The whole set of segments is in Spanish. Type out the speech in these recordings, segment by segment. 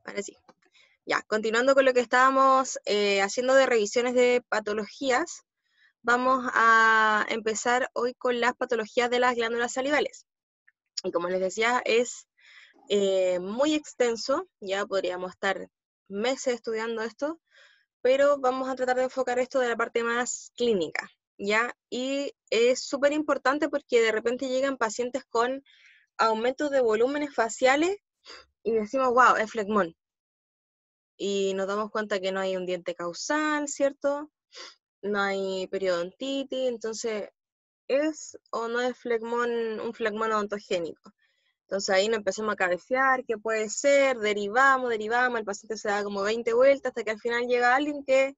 Ahora sí. Ya, continuando con lo que estábamos haciendo de revisiones de patologías, vamos a empezar hoy con las patologías de las glándulas salivales. Y como les decía, es muy extenso, ya podríamos estar meses estudiando esto, pero vamos a tratar de enfocar esto de la parte más clínica, ¿ya? Y es súper importante porque de repente llegan pacientes con aumentos de volúmenes faciales y decimos, wow, es flegmón. Y nos damos cuenta que no hay un diente causal, ¿cierto? No hay periodontitis, entonces, ¿es o no es flegmón, un flegmón odontogénico? Entonces ahí nos empezamos a cabecear, ¿qué puede ser? Derivamos, el paciente se da como 20 vueltas hasta que al final llega alguien que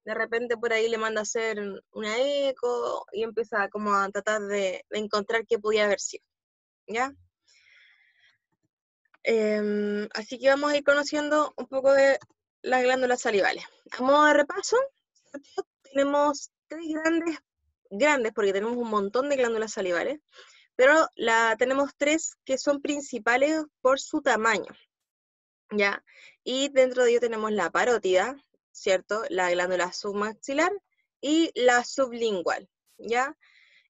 de repente por ahí le manda a hacer una eco y empieza como a tratar de encontrar qué podía haber sido, ¿ya? Así que vamos a ir conociendo un poco de las glándulas salivales. A modo de repaso, tenemos tres grandes porque tenemos un montón de glándulas salivales, pero tenemos tres que son principales por su tamaño, ¿ya? Y dentro de ello tenemos la parótida, ¿cierto? La glándula submaxilar y la sublingual, ¿ya?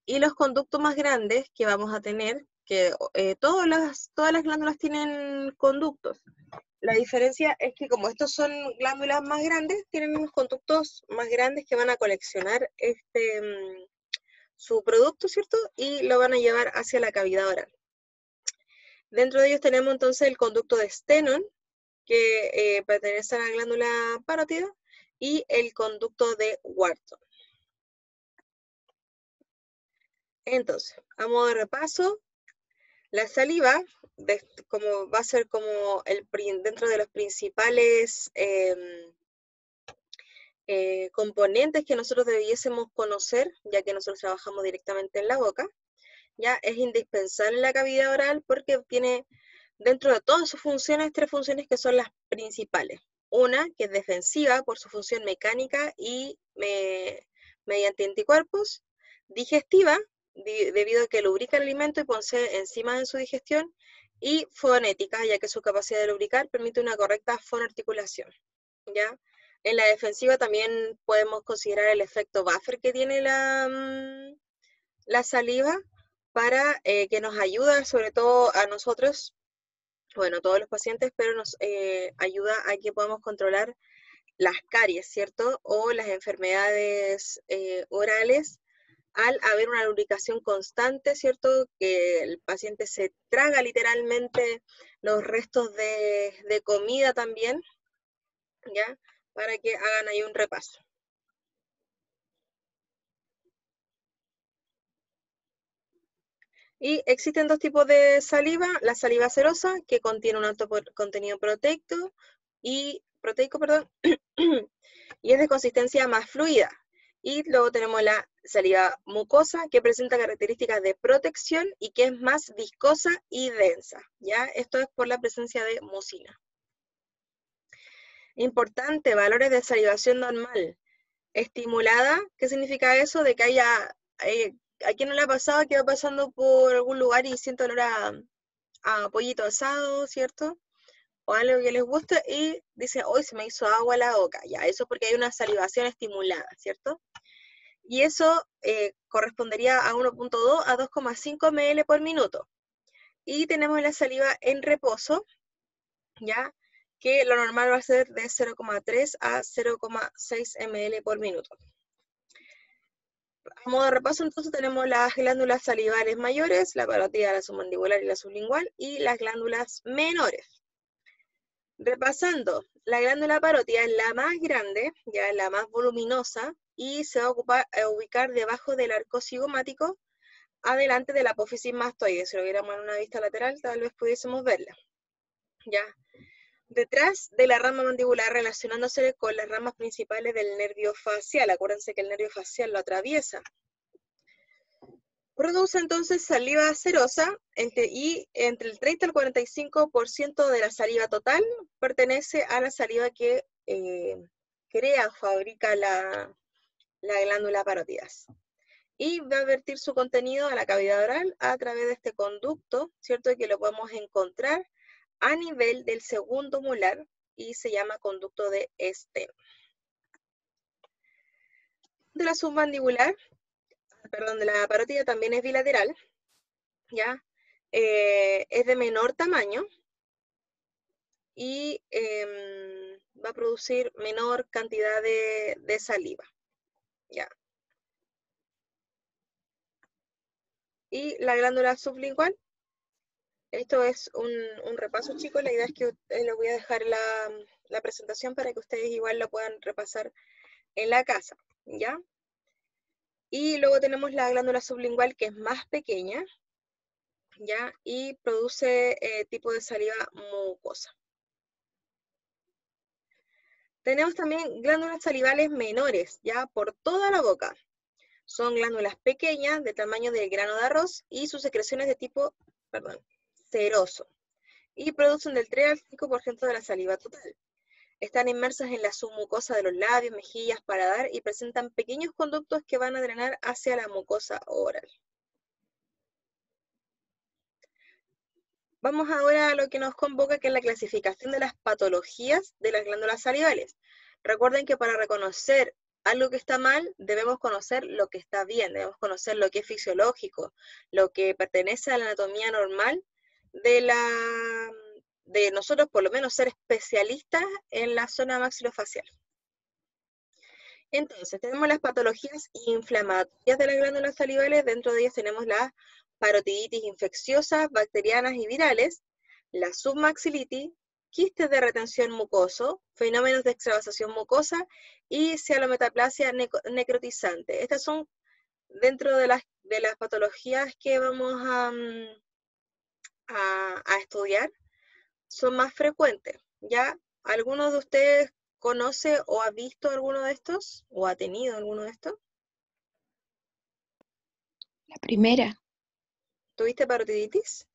Y los conductos más grandes que vamos a tener, que todas las glándulas tienen conductos. La diferencia es que como estos son glándulas más grandes, tienen unos conductos más grandes que van a coleccionar su producto, ¿cierto? Y lo van a llevar hacia la cavidad oral. Dentro de ellos tenemos entonces el conducto de Stenone, que pertenece a la glándula parótida, y el conducto de Wharton. Entonces, a modo de repaso, la saliva como va a ser como dentro de los principales componentes que nosotros debiésemos conocer, ya que nosotros trabajamos directamente en la boca, ya es indispensable en la cavidad oral porque tiene dentro de todas sus funciones, tres funciones que son las principales. Una, que es defensiva por su función mecánica y mediante anticuerpos, digestiva, debido a que lubrica el alimento y posee enzimas en su digestión, y fonética, ya que su capacidad de lubricar permite una correcta fonoarticulación, ¿ya? En la defensiva también podemos considerar el efecto buffer que tiene la saliva para que nos ayuda, sobre todo a nosotros, bueno, todos los pacientes, pero nos ayuda a que podamos controlar las caries, ¿cierto? O las enfermedades orales al haber una lubricación constante, ¿cierto? Que el paciente se traga literalmente los restos de comida también, ¿ya? Para que hagan ahí un repaso. Y existen dos tipos de saliva, la saliva serosa, que contiene un alto contenido proteico, y es de consistencia más fluida. Y luego tenemos la saliva mucosa, que presenta características de protección y que es más viscosa y densa, ¿ya? Esto es por la presencia de mucina. Importante, valores de salivación normal. Estimulada, ¿qué significa eso? De que ¿a quién no le ha pasado que va pasando por algún lugar y siente olor a pollito asado, ¿cierto? O algo que les gusta y dice, hoy se me hizo agua la boca. Ya, eso es porque hay una salivación estimulada, ¿cierto? Y eso correspondería a 1.2 a 2,5 ml por minuto. Y tenemos la saliva en reposo, ¿ya? Que lo normal va a ser de 0,3 a 0,6 ml por minuto. A modo de repaso, entonces tenemos las glándulas salivales mayores, la parótida, la submandibular y la sublingual, y las glándulas menores. Repasando, la glándula parótida es la más grande, ya es la más voluminosa, y se va a ubicar debajo del arco cigomático, adelante de la apófisis mastoide. Si lo viéramos en una vista lateral, tal vez pudiésemos verla. Ya. Detrás de la rama mandibular, relacionándose con las ramas principales del nervio facial. Acuérdense que el nervio facial lo atraviesa. Produce entonces saliva serosa y entre el 30 y el 45% de la saliva total pertenece a la saliva que crea o fabrica la glándula parótidas. Y va a vertir su contenido a la cavidad oral a través de este conducto, ¿cierto? Que lo podemos encontrar a nivel del segundo molar, y se llama conducto de Sten. De la submandibular, perdón, de la parótida también es bilateral, ¿ya? Es de menor tamaño y va a producir menor cantidad de saliva, ¿ya? Y la glándula sublingual, esto es un repaso, chicos. La idea es que les voy a dejar la presentación para que ustedes igual lo puedan repasar en la casa, ¿ya? Y luego tenemos la glándula sublingual, que es más pequeña, ¿ya? Y produce tipo de saliva mucosa. Tenemos también glándulas salivales menores, ¿ya? Por toda la boca. Son glándulas pequeñas, de tamaño del grano de arroz, y sus secreciones de tipo, perdón, seroso. Y producen del 3 al 5% de la saliva total. Están inmersas en la submucosa de los labios, mejillas, paladar, y presentan pequeños conductos que van a drenar hacia la mucosa oral. Vamos ahora a lo que nos convoca, que es la clasificación de las patologías de las glándulas salivales. Recuerden que para reconocer algo que está mal, debemos conocer lo que está bien, debemos conocer lo que es fisiológico, lo que pertenece a la anatomía normal de nosotros, por lo menos ser especialistas en la zona maxilofacial. Entonces, tenemos las patologías inflamatorias de las glándulas salivales. Dentro de ellas tenemos las parotiditis infecciosas, bacterianas y virales, la submaxilitis, quistes de retención mucoso, fenómenos de extravasación mucosa y cialometaplasia necrotizante. Estas son dentro de las patologías que vamos a estudiar, son más frecuentes. ¿Ya? ¿Alguno de ustedes conoce o ha visto alguno de estos? ¿O ha tenido alguno de estos? La primera, ¿Tuviste parotiditis?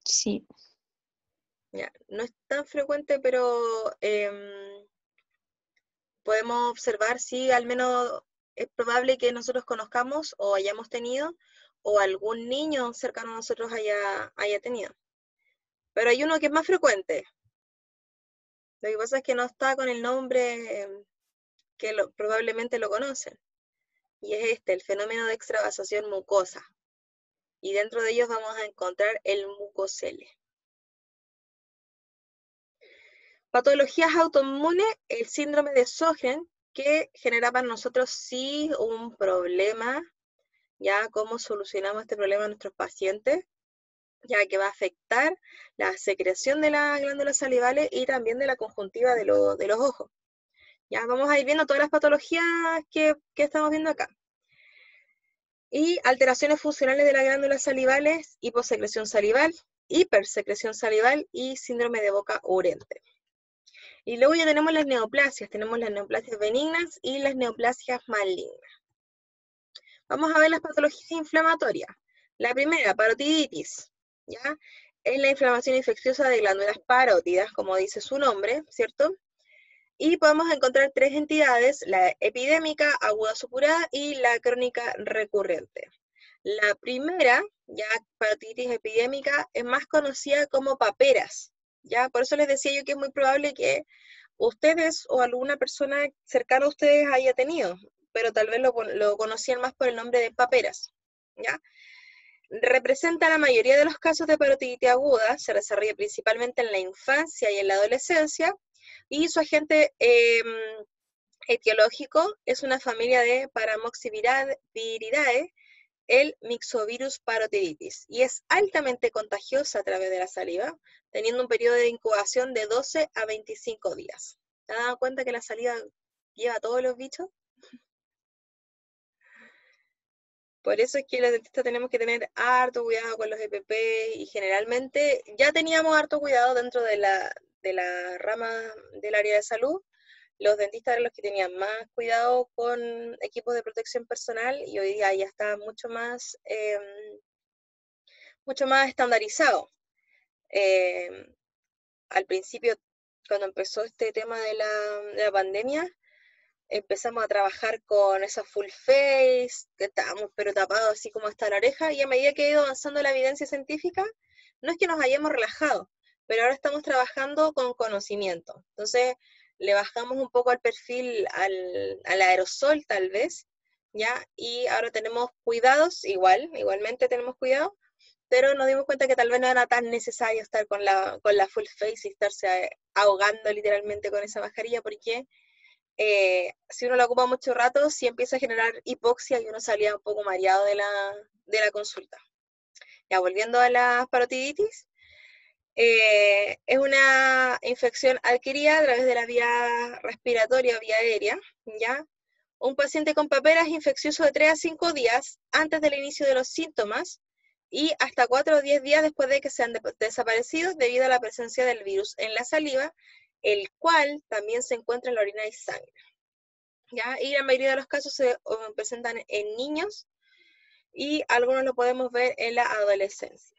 sí. Ya, no es tan frecuente, pero podemos observar si al menos es probable que nosotros conozcamos o hayamos tenido, o algún niño cercano a nosotros haya tenido. Pero hay uno que es más frecuente. Lo que pasa es que no está con el nombre que probablemente lo conocen. Y es el fenómeno de extravasación mucosa. Y dentro de ellos vamos a encontrar el mucocele. Patologías autoinmunes, el síndrome de Sjögren, que genera para nosotros sí un problema, ya cómo solucionamos este problema a nuestros pacientes, ya que va a afectar la secreción de las glándulas salivales y también de la conjuntiva de los ojos. Ya vamos a ir viendo todas las patologías que estamos viendo acá. Y alteraciones funcionales de las glándulas salivales, hiposecreción salival, hipersecreción salival y síndrome de boca urente. Y luego ya tenemos las neoplasias benignas y las neoplasias malignas. Vamos a ver las patologías inflamatorias. La primera, parotiditis, ¿ya? Es la inflamación infecciosa de glándulas parótidas, como dice su nombre, ¿cierto? Y podemos encontrar tres entidades: la epidémica, aguda supurada, y la crónica recurrente. La primera, ya parotiditis epidémica, es más conocida como paperas, ¿ya? Por eso les decía yo que es muy probable que ustedes o alguna persona cercana a ustedes haya tenido, pero tal vez lo conocían más por el nombre de paperas, ¿ya? Representa la mayoría de los casos de parotiditis aguda, se desarrolla principalmente en la infancia y en la adolescencia, y su agente etiológico es una familia de Paramoxiviridae, el Myxovirus parotiditis, y es altamente contagiosa a través de la saliva, teniendo un periodo de incubación de 12 a 25 días. ¿Te has dado cuenta que la saliva lleva a todos los bichos? Por eso es que los dentistas tenemos que tener harto cuidado con los EPP, y generalmente ya teníamos harto cuidado dentro de la rama del área de salud. Los dentistas eran los que tenían más cuidado con equipos de protección personal, y hoy día ya está mucho más estandarizado. Al principio, cuando empezó este tema de la pandemia, empezamos a trabajar con esa full face, que estábamos pero tapados así como hasta la oreja, y a medida que ha ido avanzando la evidencia científica, no es que nos hayamos relajado, pero ahora estamos trabajando con conocimiento. Entonces, le bajamos un poco al perfil al aerosol tal vez, ¿ya? Y ahora tenemos cuidados, igualmente tenemos cuidado, pero nos dimos cuenta que tal vez no era tan necesario estar con la full face y estarse ahogando literalmente con esa mascarilla, porque si uno la ocupa mucho rato, sí empieza a generar hipoxia y uno salía un poco mareado de la consulta. Ya, volviendo a la parotiditis, es una infección adquirida a través de la vía respiratoria o vía aérea, ¿ya? Un paciente con paperas infeccioso de 3 a 5 días antes del inicio de los síntomas y hasta 4 o 10 días después de que se han desaparecido debido a la presencia del virus en la saliva, el cual también se encuentra en la orina y sangre, ¿ya? Y la mayoría de los casos se presentan en niños y algunos lo podemos ver en la adolescencia.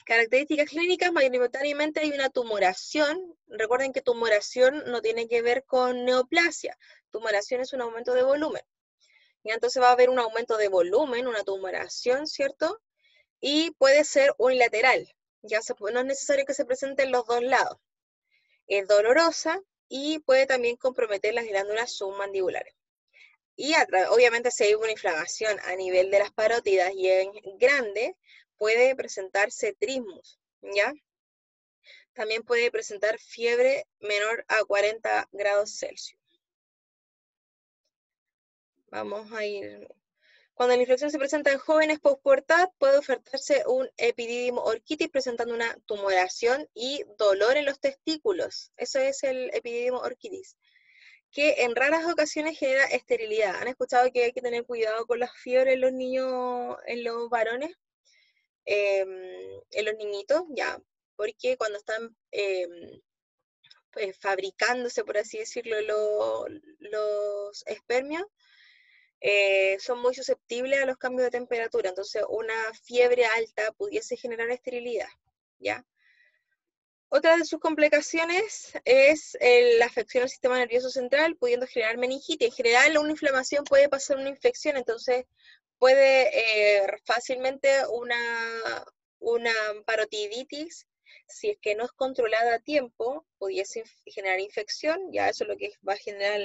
Características clínicas, mayoritariamente hay una tumoración. Recuerden que tumoración no tiene que ver con neoplasia. Tumoración es un aumento de volumen. Y entonces va a haber un aumento de volumen, una tumoración, ¿cierto? Y puede ser unilateral. No es necesario que se presente en los dos lados. Es dolorosa y puede también comprometer las glándulas submandibulares. Y obviamente si hay una inflamación a nivel de las parótidas y en grande, puede presentarse trismus, ¿ya? También puede presentar fiebre menor a 40 grados Celsius. Vamos a ir. Cuando la infección se presenta en jóvenes postpubertad, puede ofertarse un epididimo orquitis presentando una tumoración y dolor en los testículos. Eso es el epididimo orquitis, que en raras ocasiones genera esterilidad. ¿Han escuchado que hay que tener cuidado con las fiebres en los niños, en los varones, en los niñitos? Ya, porque cuando están fabricándose, por así decirlo, los espermios, son muy susceptibles a los cambios de temperatura. Entonces, una fiebre alta pudiese generar esterilidad, ¿ya? Otra de sus complicaciones es la afección al sistema nervioso central, pudiendo generar meningitis. En general, una inflamación puede pasar una infección, entonces puede fácilmente una parotiditis, si es que no es controlada a tiempo, pudiese generar infección, ya eso es lo que va a generar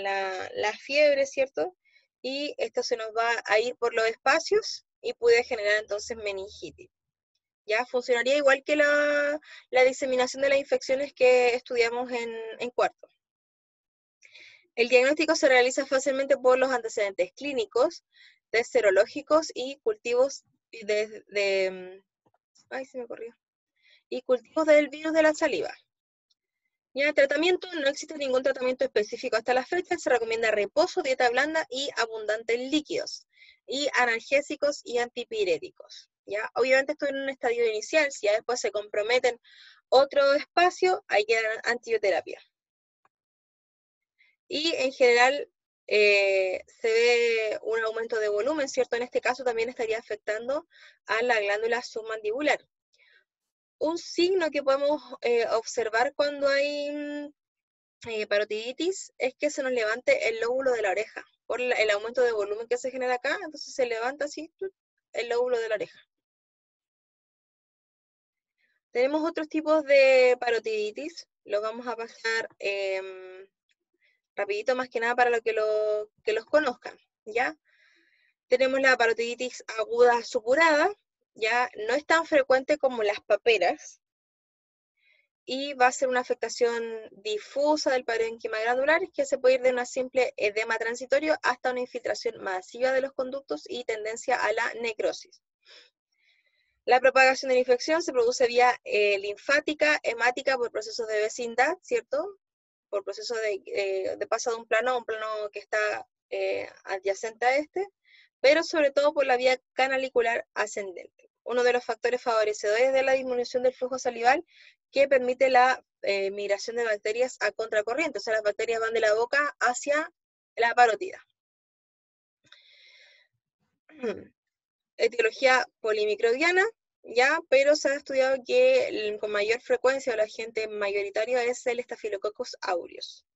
la fiebre, ¿cierto? Y esto se nos va a ir por los espacios y puede generar entonces meningitis. Ya funcionaría igual que la diseminación de las infecciones que estudiamos en cuarto. El diagnóstico se realiza fácilmente por los antecedentes clínicos, test serológicos y cultivos ay, se me corrió. Y cultivos del virus de la saliva. Ya el tratamiento, no existe ningún tratamiento específico hasta la fecha, se recomienda reposo, dieta blanda y abundante en líquidos, y analgésicos y antipiréticos. ¿Ya? Obviamente esto en un estadio inicial, si ya después se comprometen otro espacio, hay que dar antibioterapia. Y en general se ve un aumento de volumen, ¿cierto? En este caso también estaría afectando a la glándula submandibular. Un signo que podemos observar cuando hay parotiditis es que se nos levante el lóbulo de la oreja. Por el aumento de volumen que se genera acá, entonces se levanta así el lóbulo de la oreja. Tenemos otros tipos de parotiditis, los vamos a pasar rapidito más que nada para que los conozcan, ¿ya? Tenemos la parotiditis aguda supurada, ya no es tan frecuente como las paperas, y va a ser una afectación difusa del parénquima granular que se puede ir de una simple edema transitorio hasta una infiltración masiva de los conductos y tendencia a la necrosis. La propagación de la infección se produce vía linfática, hemática, por procesos de vecindad, ¿cierto? Por procesos de paso de un plano a un plano que está adyacente a este, pero sobre todo por la vía canalicular ascendente. Uno de los factores favorecedores de la disminución del flujo salival que permite la migración de bacterias a contracorriente, o sea, las bacterias van de la boca hacia la parótida. Etiología polimicrobiana, ya, pero se ha estudiado que con mayor frecuencia, o la gente mayoritario, es el Staphylococcus aureus.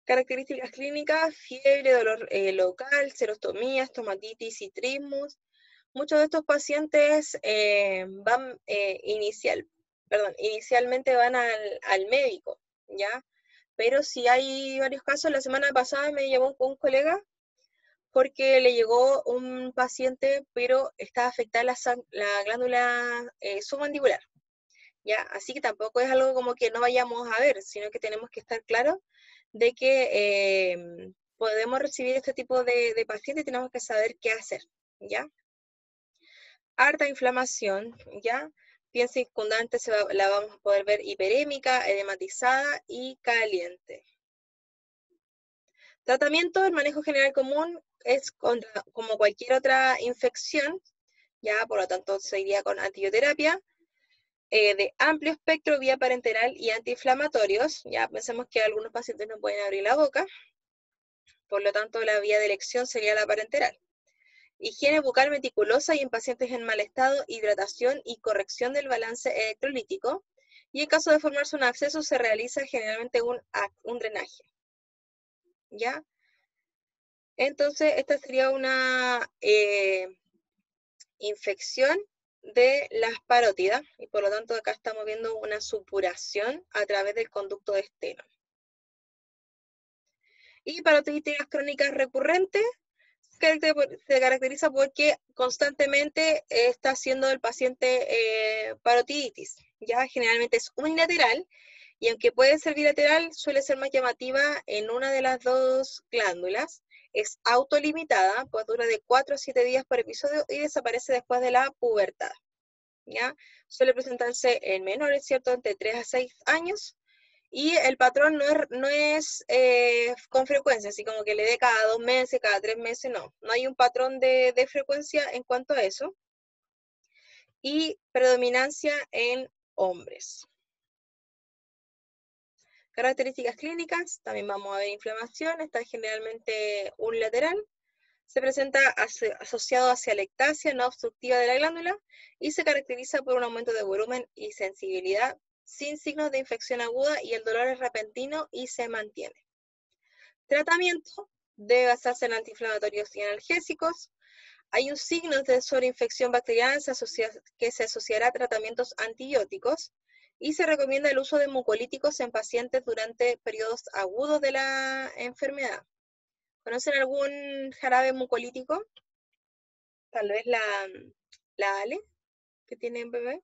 Características clínicas: fiebre, dolor local, serostomía, estomatitis y trismus. muchos de estos pacientes inicialmente van al médico, ¿ya? Pero si hay varios casos, la semana pasada me llamó un colega porque le llegó un paciente, pero estaba afectada la glándula submandibular, ¿ya? Así que tampoco es algo como que no vayamos a ver, sino que tenemos que estar claros de que podemos recibir este tipo de pacientes y tenemos que saber qué hacer, ¿ya? Harta inflamación, ¿ya? Piel circundante la vamos a poder ver hiperémica, edematizada y caliente. Tratamiento, el manejo general común es como cualquier otra infección, ya por lo tanto se iría con antibioterapia, de amplio espectro, vía parenteral y antiinflamatorios. Ya pensemos que algunos pacientes no pueden abrir la boca, por lo tanto la vía de elección sería la parenteral. Higiene bucal meticulosa y en pacientes en mal estado, hidratación y corrección del balance electrolítico. Y en caso de formarse un absceso se realiza generalmente un drenaje. ¿Ya? Entonces, esta sería una infección de las parótidas y por lo tanto acá estamos viendo una supuración a través del conducto de esteno. Y parotiditis crónicas recurrentes se caracteriza porque constantemente está haciendo el paciente parotiditis. Ya generalmente es unilateral y aunque puede ser bilateral, suele ser más llamativa en una de las dos glándulas. Es autolimitada, pues dura de 4 a 7 días por episodio y desaparece después de la pubertad. ¿Ya? Suele presentarse en menores, ¿cierto? Entre 3 a 6 años. Y el patrón no es con frecuencia, así como que le dé cada 2 meses, cada 3 meses, no. No hay un patrón de frecuencia en cuanto a eso. Y predominancia en hombres. Características clínicas, también vamos a ver inflamación, está generalmente unilateral. Se presenta asociado hacia la ectasia no obstructiva de la glándula y se caracteriza por un aumento de volumen y sensibilidad sin signos de infección aguda y el dolor es repentino y se mantiene. Tratamiento debe basarse en antiinflamatorios y analgésicos. Hay un signo de sobreinfección bacteriana que se asociará a tratamientos antibióticos y se recomienda el uso de mucolíticos en pacientes durante periodos agudos de la enfermedad. ¿Conocen algún jarabe mucolítico? Tal vez la Ale, que tiene bebé.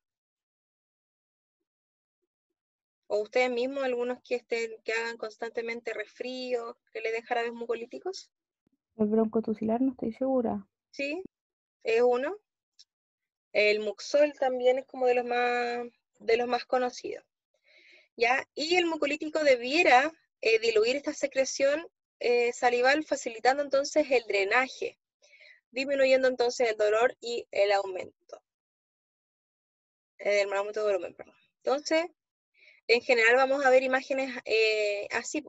O ustedes mismos, algunos que hagan constantemente resfrío, que le den jarabes mucolíticos. El broncotusilar no estoy segura. Sí, es uno. El Muxol también es como de los más conocidos. ¿Ya? Y el mucolítico debiera diluir esta secreción salival, facilitando entonces el drenaje, disminuyendo entonces el dolor y el aumento de volumen, perdón. Entonces, en general vamos a ver imágenes así,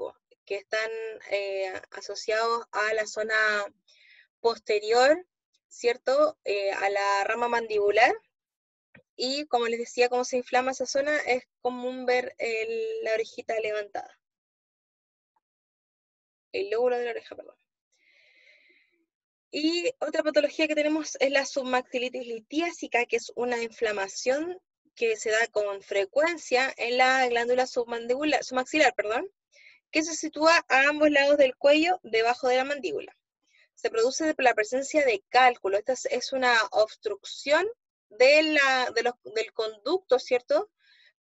que están asociados a la zona posterior, ¿cierto? A la rama mandibular. Y como les decía, cómo se inflama esa zona, es común ver la orejita levantada. El lóbulo de la oreja, perdón. Y otra patología que tenemos es la submaxilitis litiásica, que es una inflamación que se da con frecuencia en la glándula submaxilar, que se sitúa a ambos lados del cuello, debajo de la mandíbula. Se produce por la presencia de cálculo. Esta es una obstrucción del conducto, ¿cierto?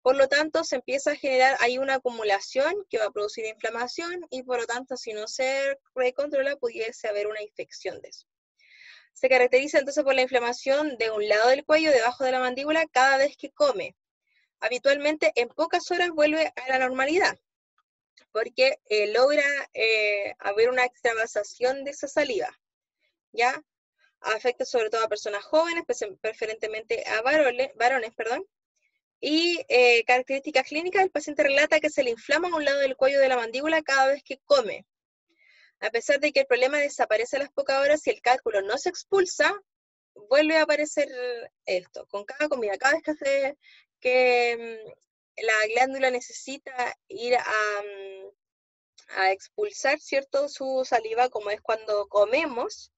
Por lo tanto, se empieza a generar, hay una acumulación que va a producir inflamación y por lo tanto, si no se recontrola, pudiese haber una infección de eso. Se caracteriza entonces por la inflamación de un lado del cuello, debajo de la mandíbula, cada vez que come. Habitualmente, en pocas horas vuelve a la normalidad, porque logra haber una extravasación de esa saliva, ¿ya? Afecta sobre todo a personas jóvenes, preferentemente a varones, y características clínicas, el paciente relata que se le inflama a un lado del cuello de la mandíbula cada vez que come. A pesar de que el problema desaparece a las pocas horas, si el cálculo no se expulsa, vuelve a aparecer esto. Con cada comida, cada vez que la glándula necesita ir a expulsar, ¿cierto?, su saliva, como es cuando comemos,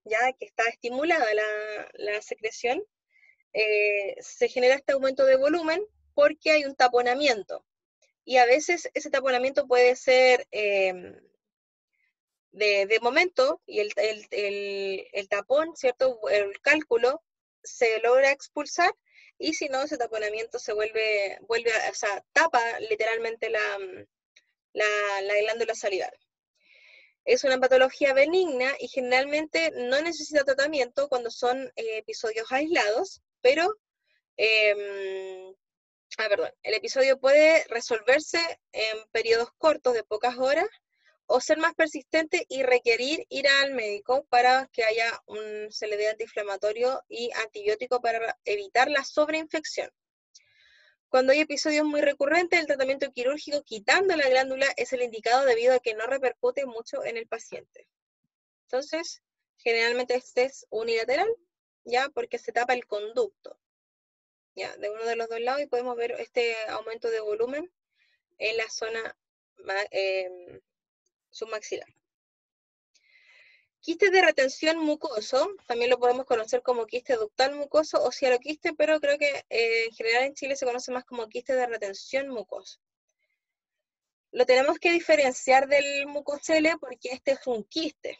ya que está estimulada la secreción, se genera este aumento de volumen porque hay un taponamiento. Y a veces ese taponamiento puede ser de momento, y el tapón, ¿cierto? El cálculo se logra expulsar, y si no, ese taponamiento se vuelve o sea, tapa literalmente la glándula salival. Es una patología benigna y generalmente no necesita tratamiento cuando son episodios aislados, pero el episodio puede resolverse en periodos cortos de pocas horas o ser más persistente y requerir ir al médico para que se le dé antiinflamatorio y antibiótico para evitar la sobreinfección. Cuando hay episodios muy recurrentes, el tratamiento quirúrgico quitando la glándula es el indicado debido a que no repercute mucho en el paciente. Entonces, generalmente este es unilateral, ya, porque se tapa el conducto, ya, de uno de los dos lados, y podemos ver este aumento de volumen en la zona submaxilar. Quiste de retención mucoso, también lo podemos conocer como quiste ductal mucoso o cialoquiste, pero creo que en general en Chile se conoce más como quiste de retención mucoso. Lo tenemos que diferenciar del mucocele porque este es un quiste,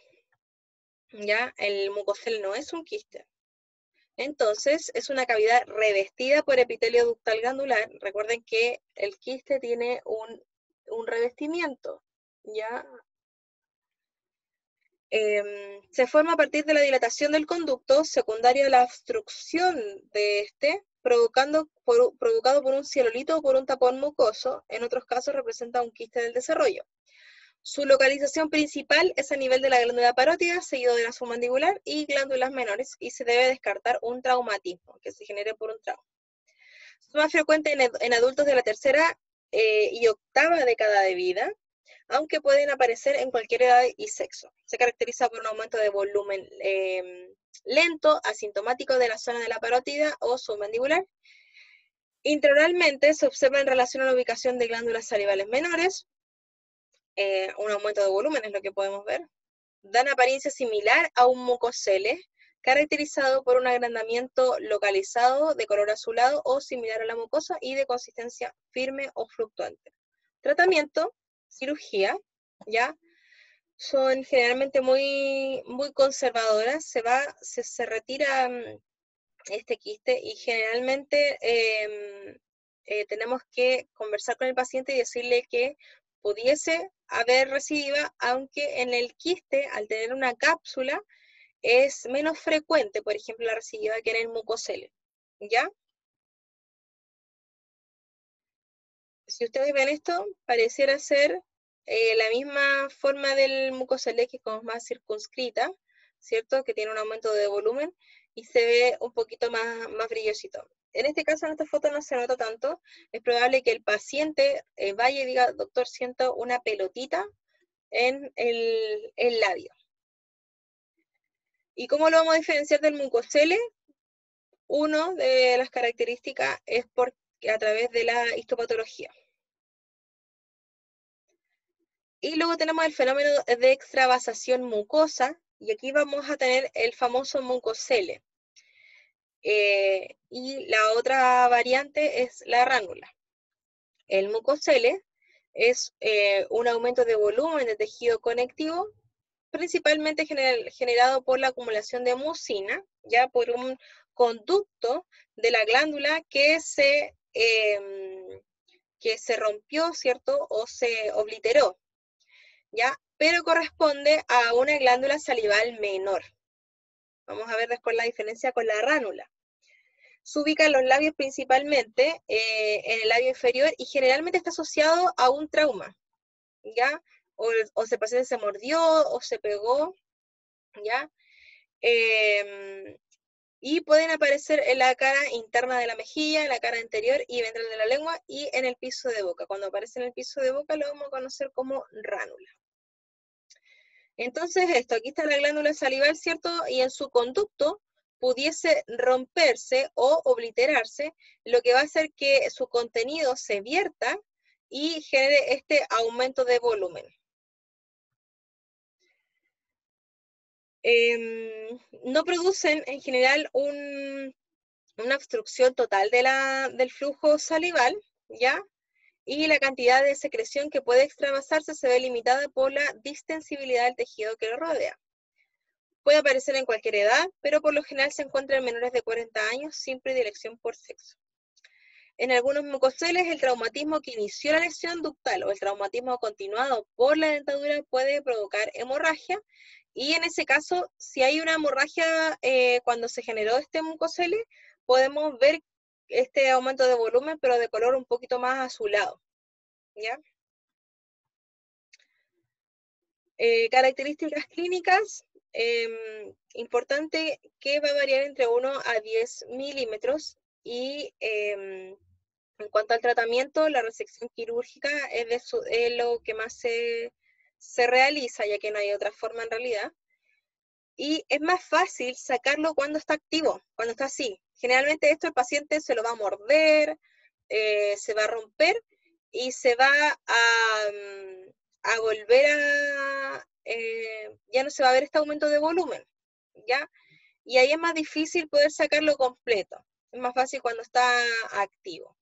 ¿ya? El mucocele no es un quiste. Entonces, es una cavidad revestida por epitelio ductal glandular. Recuerden que el quiste tiene un revestimiento, ¿ya? Se forma a partir de la dilatación del conducto, secundaria a la obstrucción de este, provocado por un cielolito o por un tapón mucoso. En otros casos representa un quiste del desarrollo. Su localización principal es a nivel de la glándula parótida, seguido de la submandibular y glándulas menores, y se debe descartar un traumatismo que se genere por un trauma. Es más frecuente en adultos de la tercera y octava década de vida, aunque pueden aparecer en cualquier edad y sexo. Se caracteriza por un aumento de volumen lento, asintomático de la zona de la parótida o submandibular. Intraoralmente se observa en relación a la ubicación de glándulas salivales menores, un aumento de volumen es lo que podemos ver. Dan apariencia similar a un mucocele, caracterizado por un agrandamiento localizado de color azulado o similar a la mucosa y de consistencia firme o fluctuante. Tratamiento, cirugía, ¿ya? Son generalmente muy conservadoras, se retira este quiste y generalmente tenemos que conversar con el paciente y decirle que pudiese haber recidiva, aunque en el quiste, al tener una cápsula, es menos frecuente, por ejemplo, la recidiva que en el mucocele, ¿ya? Si ustedes ven esto, pareciera ser la misma forma del mucocele, que es como más circunscrita, ¿cierto? Que tiene un aumento de volumen y se ve un poquito más brillosito. En este caso, en esta foto no se nota tanto. Es probable que el paciente vaya y diga, doctor, siento una pelotita en el labio. ¿Y cómo lo vamos a diferenciar del mucocele? Una de las características es a través de la histopatología. Y luego tenemos el fenómeno de extravasación mucosa, y aquí vamos a tener el famoso mucocele. Y la otra variante es la ránula. El mucocele es un aumento de volumen de tejido conectivo, principalmente generado por la acumulación de mucina, ya por un conducto de la glándula que se rompió, ¿cierto? O se obliteró, ¿ya? Pero corresponde a una glándula salival menor. Vamos a ver después la diferencia con la ránula. Se ubica en los labios principalmente, en el labio inferior, y generalmente está asociado a un trauma, ¿ya? O el paciente se mordió o se pegó, ¿ya? Y pueden aparecer en la cara interna de la mejilla, en la cara anterior y ventral de la lengua, y en el piso de boca. Cuando aparece en el piso de boca lo vamos a conocer como ránula. Entonces aquí está la glándula salival, ¿cierto? Y en su conducto pudiese romperse o obliterarse, lo que va a hacer que su contenido se vierta y genere este aumento de volumen. no producen en general una obstrucción total del flujo salival, ¿ya? Y la cantidad de secreción que puede extravasarse se ve limitada por la distensibilidad del tejido que lo rodea. Puede aparecer en cualquier edad, pero por lo general se encuentra en menores de 40 años sin predilección por sexo. En algunos mucoceles, el traumatismo que inició la lesión ductal o el traumatismo continuado por la dentadura puede provocar hemorragia, y en ese caso, si hay una hemorragia cuando se generó este mucocele, podemos ver este aumento de volumen, pero de color un poquito más azulado, ¿ya? Características clínicas, importante que va a variar entre 1 a 10 milímetros, y en cuanto al tratamiento, la resección quirúrgica es lo que más se realiza, ya que no hay otra forma en realidad. Y es más fácil sacarlo cuando está activo, cuando está así. Generalmente esto el paciente se lo va a morder, se va a romper y se va a volver ya no se va a ver este aumento de volumen, ¿ya? Y ahí es más difícil poder sacarlo completo. Es más fácil cuando está activo.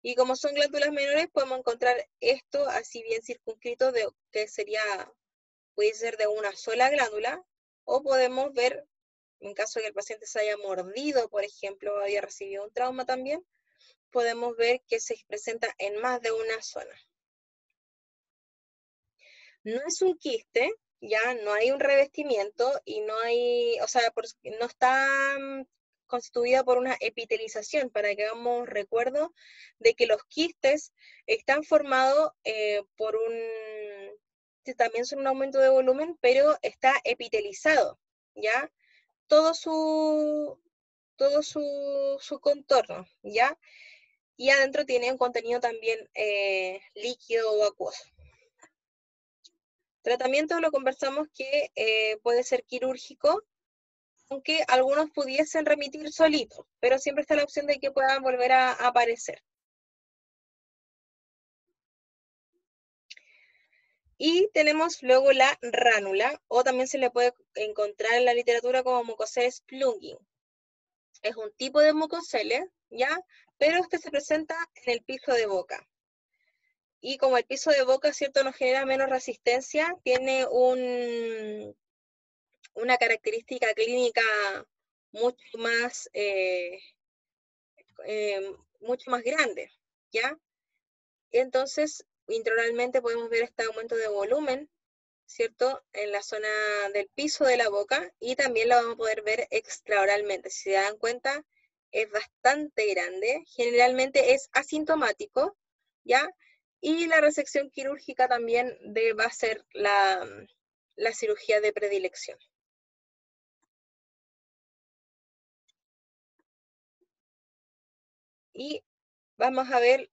Y como son glándulas menores, podemos encontrar esto así bien circunscrito, que puede ser de una sola glándula, o podemos ver, en caso de que el paciente se haya mordido, por ejemplo, haya recibido un trauma también, podemos ver que se presenta en más de una zona. No es un quiste, ya no hay un revestimiento y no hay, o sea, no está constituida por una epitelización, para que hagamos recuerdo de que los quistes están formados por también son un aumento de volumen, pero está epitelizado, ¿ya? Todo su contorno, ¿ya? Y adentro tiene un contenido también líquido o acuoso. Tratamiento lo conversamos que puede ser quirúrgico, aunque algunos pudiesen remitir solitos, pero siempre está la opción de que puedan volver a aparecer. Y tenemos luego la ránula, o también se le puede encontrar en la literatura como mucoceles plunging. Es un tipo de mucocele, ¿ya? Pero este se presenta en el piso de boca. Y como el piso de boca, ¿cierto?, nos genera menos resistencia, tiene una característica clínica mucho más, mucho más grande, ¿ya? Entonces, intraoralmente podemos ver este aumento de volumen, ¿cierto?, en la zona del piso de la boca, y también lo vamos a poder ver extraoralmente. Si se dan cuenta, es bastante grande, generalmente es asintomático, ¿ya? Y la resección quirúrgica también va a ser la cirugía de predilección. Y vamos a ver,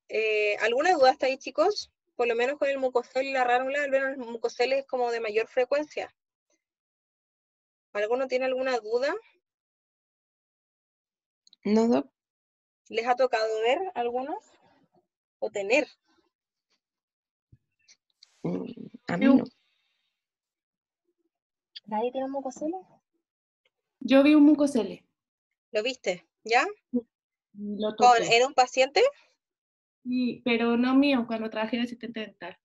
¿alguna duda hasta ahí, chicos? Por lo menos con el mucocel y la ránula, al menos el mucocel es como de mayor frecuencia. ¿Alguno tiene alguna duda? No, Doc. ¿Les ha tocado ver algunos? ¿O tener? A mí no. ¿Nadie tiene un mucocele? Yo vi un mucocele. ¿Lo viste? ¿Ya? Lo toqué. ¿En un paciente? Sí, pero no mío, cuando trabajé de asistente dental.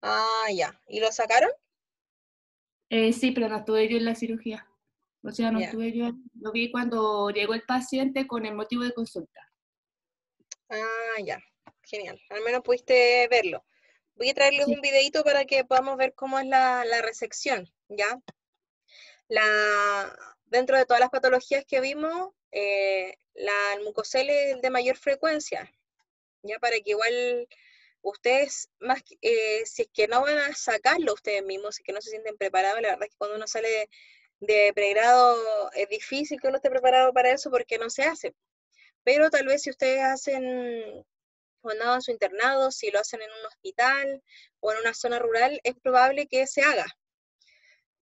Ah, ya. ¿Y lo sacaron? Sí, pero no estuve yo en la cirugía. O sea, no Ya. estuve yo. Lo vi cuando llegó el paciente con el motivo de consulta. Ah, ya. Genial. Al menos pudiste verlo. Voy a traerles Sí. un videito para que podamos ver cómo es la resección, ¿ya? Dentro de todas las patologías que vimos, el mucocele es de mayor frecuencia, ya, para que igual ustedes, si es que no van a sacarlo ustedes mismos, si es que no se sienten preparados, la verdad es que cuando uno sale de pregrado es difícil que uno esté preparado para eso porque no se hace. Pero tal vez si ustedes hacen cuando hagan su internado, si lo hacen en un hospital o en una zona rural, es probable que se haga.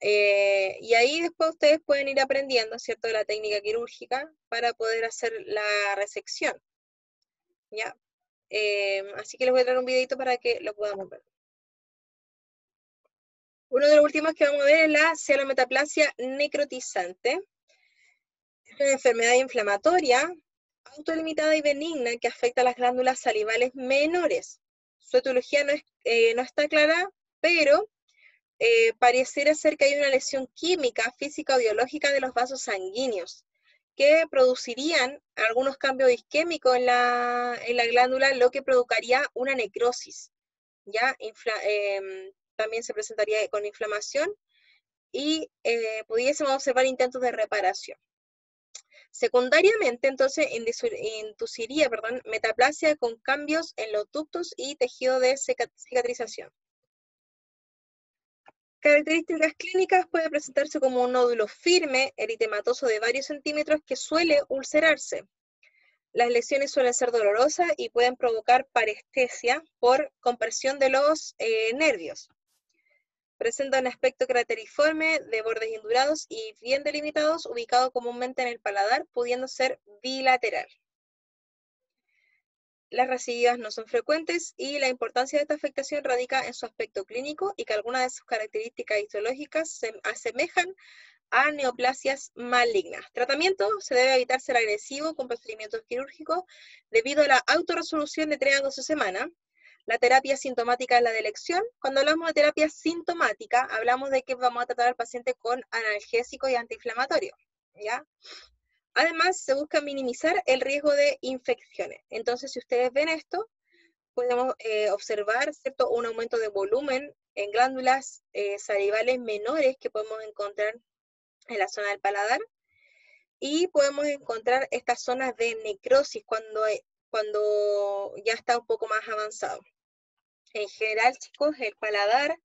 Y ahí después ustedes pueden ir aprendiendo, ¿cierto?, de la técnica quirúrgica para poder hacer la resección, ¿ya? Así que les voy a traer un videito para que lo podamos ver. Uno de los últimos que vamos a ver es la cialometaplasia necrotizante. Es una enfermedad inflamatoria, autolimitada y benigna que afecta a las glándulas salivales menores. Su etiología no está clara, pero pareciera ser que hay una lesión química, física o biológica de los vasos sanguíneos que producirían algunos cambios isquémicos en la glándula, lo que provocaría una necrosis. ¿Ya? También se presentaría con inflamación y pudiésemos observar intentos de reparación. Secundariamente, entonces, induciría metaplasia con cambios en los ductos y tejido de cicatrización. Características clínicas: puede presentarse como un nódulo firme, eritematoso de varios centímetros que suele ulcerarse. Las lesiones suelen ser dolorosas y pueden provocar parestesia por compresión de los nervios. Presenta un aspecto crateriforme de bordes indurados y bien delimitados, ubicado comúnmente en el paladar, pudiendo ser bilateral. Las recidivas no son frecuentes y la importancia de esta afectación radica en su aspecto clínico y que algunas de sus características histológicas se asemejan a neoplasias malignas. Tratamiento: se debe evitar ser agresivo con procedimientos quirúrgicos debido a la autorresolución de 3 a 12 semanas. La terapia sintomática es la de elección. Cuando hablamos de terapia sintomática, hablamos de que vamos a tratar al paciente con analgésico y antiinflamatorio, ¿ya? Además, se busca minimizar el riesgo de infecciones. Entonces, si ustedes ven esto, podemos observar, ¿cierto?, un aumento de volumen en glándulas salivales menores que podemos encontrar en la zona del paladar, y podemos encontrar estas zonas de necrosis cuando ya está un poco más avanzado. En general, chicos, el paladar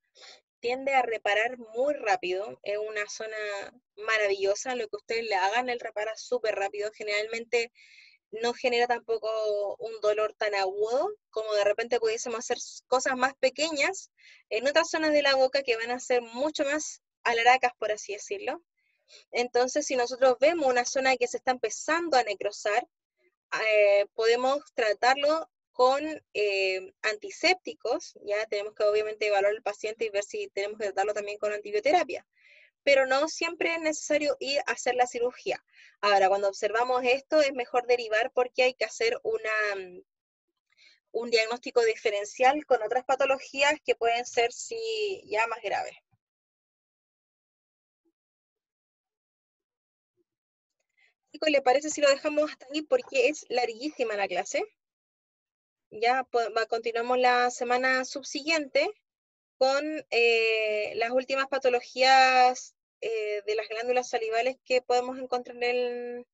tiende a reparar muy rápido, es una zona maravillosa, lo que ustedes le hagan, él repara súper rápido, generalmente no genera tampoco un dolor tan agudo, como de repente pudiésemos hacer cosas más pequeñas en otras zonas de la boca que van a ser mucho más alaracas, por así decirlo. Entonces, si nosotros vemos una zona que se está empezando a necrosar, podemos tratarlo con antisépticos. Ya tenemos que obviamente evaluar al paciente y ver si tenemos que tratarlo también con antibioterapia, pero no siempre es necesario ir a hacer la cirugía. Ahora, cuando observamos esto, es mejor derivar porque hay que hacer un diagnóstico diferencial con otras patologías que pueden ser ya más graves. Chicos, ¿le parece si lo dejamos hasta ahí? Porque es larguísima la clase. Ya continuamos la semana subsiguiente con las últimas patologías de las glándulas salivales que podemos encontrar en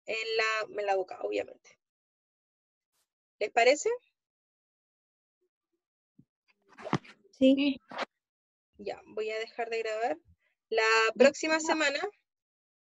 la boca, obviamente. ¿Les parece? Sí. Sí. Ya, voy a dejar de grabar. La próxima semana